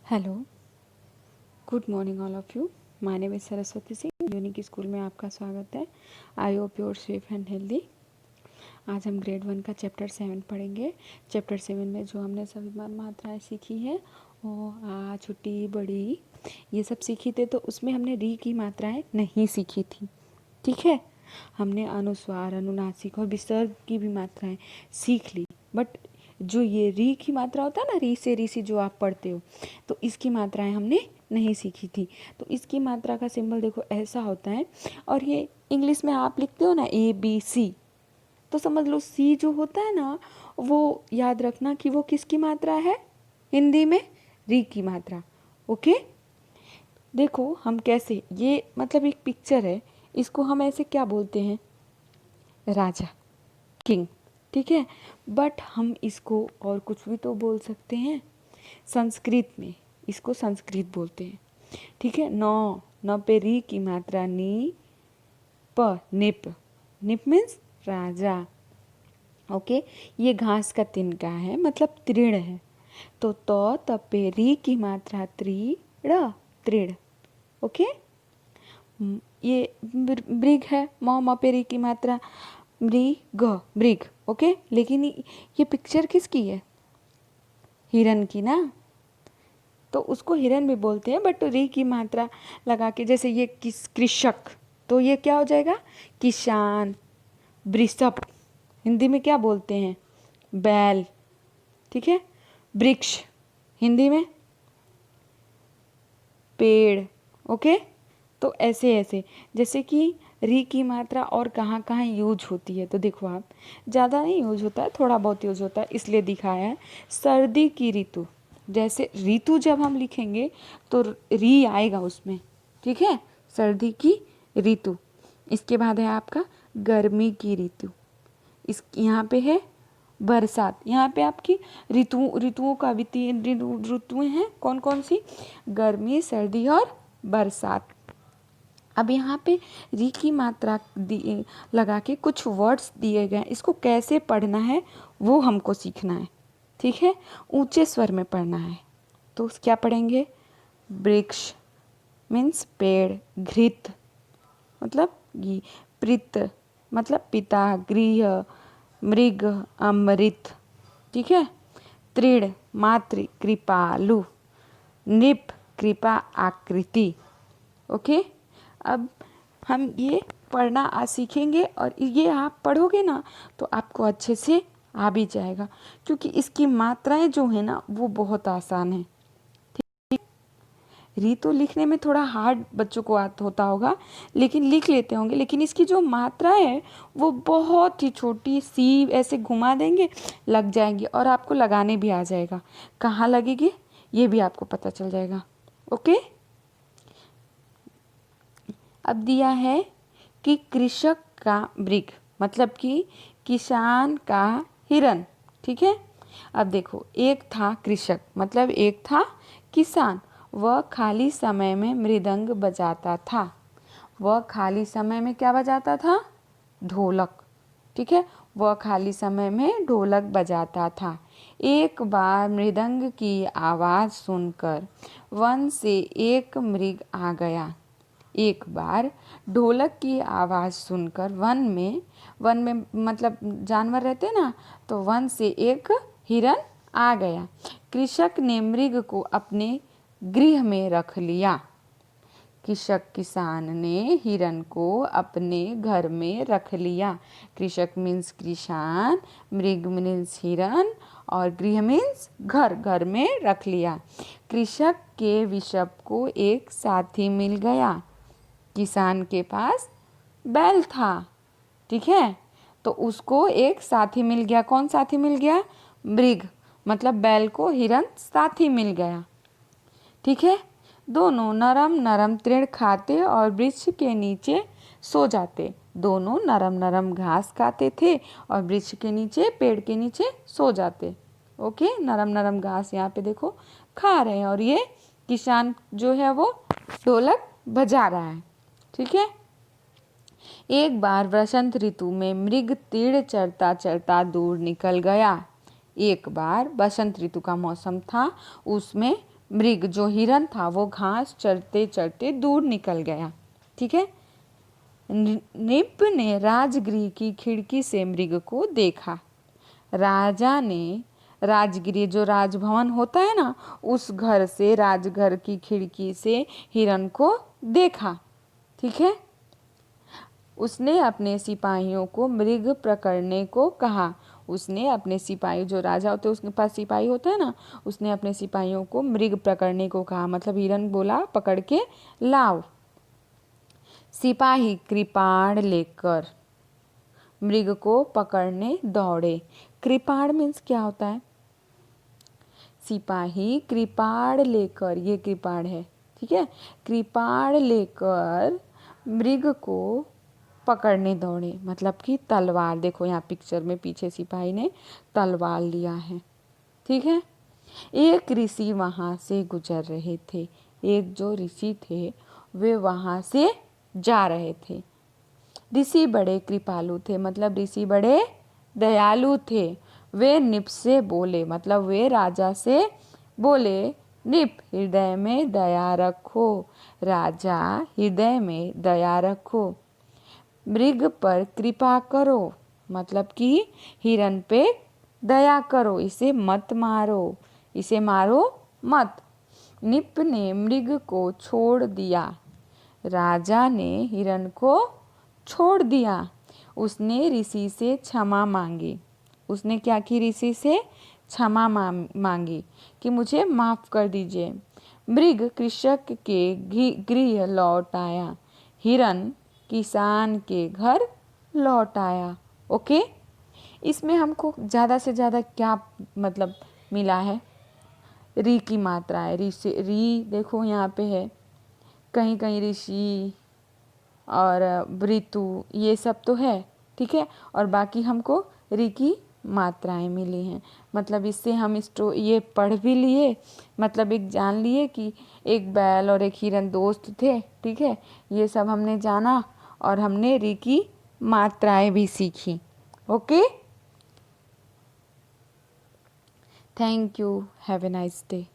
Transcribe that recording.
Hello, good morning all of you. My name is Saraswati Singh. Unique school में आपका स्वागत है। I hope you are safe and healthy. आज हम ग्रेड 1 का चैप्टर 7 पढ़ेंगे। चैप्टर 7 में जो हमने सभी मात्राएं सीखी है वो आ, छोटी, बड़ी, ये सब सीखी थे, तो उसमें हमने री की मात्राएं नहीं सीखी थी। ठीक है, हमने अनुस्वार, अनुनासिक और विसर्ग की भी मात्राएं सीख ली, बट जो ये री की मात्रा होता है ना, री से री सी जो आप पढ़ते हो, तो इसकी मात्राएं हमने नहीं सीखी थी। तो इसकी मात्रा का सिंबल देखो ऐसा होता है, और ये इंग्लिश में आप लिखते हो ना ABC, तो समझ लो सी जो होता है ना, वो याद रखना कि वो किसकी मात्रा है, हिंदी में री की मात्रा। ओके, देखो हम कैसे, ये मतलब एक पिक्चर है, इसको हम ऐसे क्या बोलते हैं, राजा, किंग। ठीक है, बट हम इसको और कुछ भी तो बोल सकते हैं। संस्कृत में इसको संस्कृत बोलते हैं। ठीक है, नौ, न पे री की मात्रा नी, प, निप। निप मीन्स राजा। ओके, ये घास का तिनका है, मतलब तृण है। तो तपे री की मात्रा त्रीड़, तृण। ओके, ये मृग है, मपेरी की मात्रा मृग, मृग। ओके, लेकिन ये पिक्चर किसकी है, हिरन की ना, तो उसको हिरन भी बोलते हैं, बट री की मात्रा लगा के, जैसे ये कृषक, तो ये क्या हो जाएगा, किसान। वृषभ हिंदी में क्या बोलते हैं, बैल। ठीक है, वृक्ष हिंदी में पेड़। ओके, तो ऐसे ऐसे, जैसे कि री की मात्रा और कहाँ कहाँ यूज होती है, तो देखो आप, ज़्यादा नहीं यूज होता है, थोड़ा बहुत यूज होता है, इसलिए दिखाया है। सर्दी की ऋतु, जैसे ऋतु जब हम लिखेंगे तो री आएगा उसमें। ठीक है, सर्दी की ऋतु। इसके बाद है आपका गर्मी की ऋतु, इस यहाँ पे है बरसात। यहाँ पे आपकी ऋतुओं का भी तीन ऋतुएं हैं, कौन कौन सी, गर्मी, सर्दी और बरसात। अब यहाँ पे री की मात्रा लगा के कुछ वर्ड्स दिए गए हैं, इसको कैसे पढ़ना है वो हमको सीखना है। ठीक है, ऊंचे स्वर में पढ़ना है, तो क्या पढ़ेंगे, वृक्ष मीन्स पेड़, घृत मतलब घी, प्रीत मतलब पिता, गृह, मृग अमृत। ठीक है, तृण मातृ, कृपालु, निप कृपा आकृति। ओके, अब हम ये पढ़ना आज सीखेंगे, और ये आप पढ़ोगे ना तो आपको अच्छे से आ भी जाएगा, क्योंकि इसकी मात्राएं जो है ना वो बहुत आसान है। री तो लिखने में थोड़ा हार्ड बच्चों को होता होगा, लेकिन लिख लेते होंगे, लेकिन इसकी जो मात्रा है वो बहुत ही छोटी सी, ऐसे घुमा देंगे लग जाएंगी, और आपको लगाने भी आ जाएगा, कहाँ लगेगी ये भी आपको पता चल जाएगा। ओके, अब दिया है कि कृषक का मृग, मतलब कि किसान का हिरन। ठीक है, अब देखो, एक था कृषक मतलब एक था किसान, वह खाली समय में मृदंग बजाता था। वह खाली समय में क्या बजाता था, ढोलक। ठीक है, वह खाली समय में ढोलक बजाता था। एक बार मृदंग की आवाज़ सुनकर वन से एक मृग आ गया। एक बार ढोलक की आवाज़ सुनकर वन में मतलब जानवर रहते ना, तो वन से एक हिरन आ गया। कृषक ने मृग को अपने गृह में रख लिया। कृषक किसान ने हिरन को अपने घर में रख लिया। कृषक मीन्स किसान, मृग मीन्स हिरन, और गृह मीन्स घर, घर में रख लिया। कृषक के विषप को एक साथी मिल गया। किसान के पास बैल था, ठीक है, तो उसको एक साथी मिल गया। कौन साथी मिल गया, मृग, मतलब बैल को हिरन साथी मिल गया। ठीक है, दोनों नरम नरम तृण खाते और वृक्ष के नीचे सो जाते। दोनों नरम नरम घास खाते थे और वृक्ष के नीचे, पेड़ के नीचे सो जाते। ओके, नरम नरम घास यहाँ पे देखो खा रहे हैं, और ये किसान जो है वो ढोलक बजा रहा है। ठीक है, एक बार वसंत ऋतु में मृग तीड़ चरता चरता दूर निकल गया। एक बार बसंत ऋतु का मौसम था, उसमें मृग जो हिरन था वो घास चरते चरते दूर निकल गया। ठीक है। नृप ने राजगृह की खिड़की से मृग को देखा। राजा ने राजगृह जो राजभवन होता है ना, उस घर से, राजघर की खिड़की से हिरन को देखा। ठीक है। उसने अपने सिपाहियों को मृग पकड़ने को कहा। उसने अपने सिपाही, जो राजा होते हैं उसके पास सिपाही होता है ना, उसने अपने सिपाहियों को मृग पकड़ने को कहा। मतलब हिरन बोला पकड़ के लाओ। सिपाही कृपाण लेकर मृग को पकड़ने दौड़े। कृपाण मीन्स क्या होता है? सिपाही कृपाण लेकर, ये कृपाण है। ठीक है। कृपाण लेकर मृग को पकड़ने दौड़े, मतलब कि तलवार, देखो यहाँ पिक्चर में पीछे सिपाही ने तलवार लिया है। ठीक है। एक ऋषि वहाँ से गुजर रहे थे। एक जो ऋषि थे वे वहाँ से जा रहे थे। ऋषि बड़े कृपालु थे, मतलब ऋषि बड़े दयालु थे। वे निप से बोले, मतलब वे राजा से बोले, निप हृदय में दया रखो। राजा हृदय में दया रखो, मृग पर कृपा करो, मतलब कि हिरन पे दया करो, इसे मत मारो, इसे मारो मत। निप ने मृग को छोड़ दिया। राजा ने हिरन को छोड़ दिया। उसने ऋषि से क्षमा मांगी। उसने क्या की? ऋषि से क्षमा मांगी कि मुझे माफ कर दीजिए। मृग कृषक के गृह लौट आया। हिरन किसान के घर लौट आया। ओके। इसमें हमको ज़्यादा से ज़्यादा क्या मतलब मिला है? री की मात्रा है। री देखो यहाँ पे है, कहीं कहीं ऋषि और ऋतु ये सब तो है। ठीक है। और बाकी हमको री की मात्राएं मिली हैं। मतलब इससे हम ये पढ़ भी लिए, मतलब एक जान लिए कि एक बैल और एक हिरन दोस्त थे। ठीक है। ये सब हमने जाना और हमने री की मात्राएं भी सीखी। Okay. Thank you. Have a nice day.